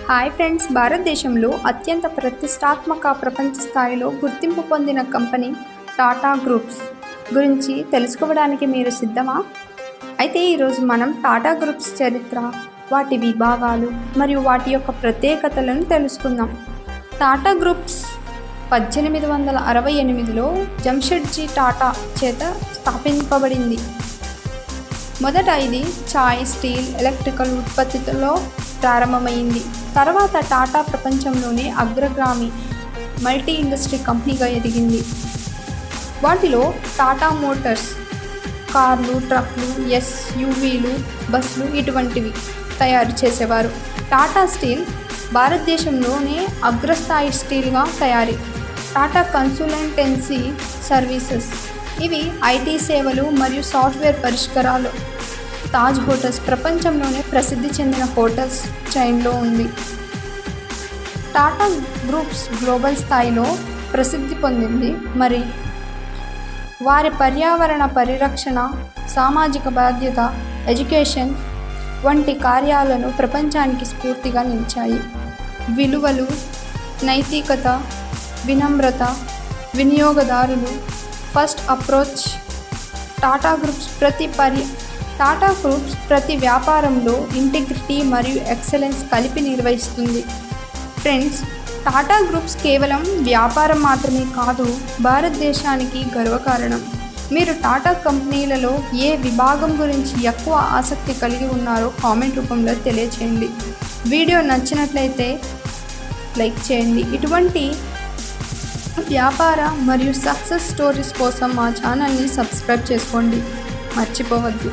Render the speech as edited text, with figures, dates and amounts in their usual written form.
Hi friends, భారతదేశంలో అత్యంత ప్రతిష్టాత్మక ప్రపంచ స్థాయిలో గుర్తింపు పొందిన కంపెనీ టాటా గ్రూప్స్ గురించి తెలుసుకోవడానికి మీరు సిద్ధమా? అయితే ఈరోజు మనం టాటా గ్రూప్స్ చరిత్ర, వాటి విభాగాలు మరియు వాటి యొక్క ప్రత్యేకతలను తెలుసుకుందాం. టాటా గ్రూప్స్ 1868లో జంషెడ్జీ టాటా చేత స్థాపింపబడింది. మొదట ఇది చాయ్, స్టీల్, ఎలక్ట్రికల్ ఉత్పత్తిలో ప్రారంభమైంది. తర్వాత టాటా ప్రపంచంలోనే అగ్రగామి మల్టీ ఇండస్ట్రీ కంపెనీగా ఎదిగింది. వాటిలో టాటా మోటార్స్ కార్లు, ట్రక్లు, ఎస్యూవీలు, బస్సులు ఇటువంటివి తయారు చేసేవారు. టాటా స్టీల్ భారతదేశంలోనే అగ్రస్థాయి స్టీల్గా తయారీ. టాటా కన్సల్టెన్సీ సర్వీసెస్, ఇవి ఐటీ సేవలు మరియు సాఫ్ట్వేర్ పరిష్కారాలు. తాజ్ హోటల్స్ ప్రపంచంలోనే ప్రసిద్ధి చెందిన హోటల్స్ చైన్లో ఉంది. టాటా గ్రూప్స్ గ్లోబల్ స్థాయిలో ప్రసిద్ధి పొందింది. మరి వారి పర్యావరణ పరిరక్షణ, సామాజిక బాధ్యత, ఎడ్యుకేషన్ వంటి కార్యాలను ప్రపంచానికి స్ఫూర్తిగా నిలిచాయి. విలువలు, నైతికత, వినమ్రత, వినియోగదారులు ఫస్ట్ అప్రోచ్. టాటా గ్రూప్స్ ప్రతి వ్యాపారంలో ఇంటిగ్రిటీ మరియు ఎక్సలెన్స్ కలిపి నిర్వహిస్తుంది. ఫ్రెండ్స్, టాటా గ్రూప్స్ కేవలం వ్యాపారం మాత్రమే కాదు, భారతదేశానికి గర్వకారణం. మీరు టాటా కంపెనీలలో ఏ విభాగం గురించి ఎక్కువ ఆసక్తి కలిగి ఉన్నారో కామెంట్ రూపంలో తెలియచేయండి. వీడియో నచ్చినట్లయితే లైక్ చేయండి. ఇటువంటి వ్యాపార మరియు సక్సెస్ స్టోరీస్ కోసం మా ఛానల్ని సబ్స్క్రైబ్ చేసుకోండి, మర్చిపోవద్దు.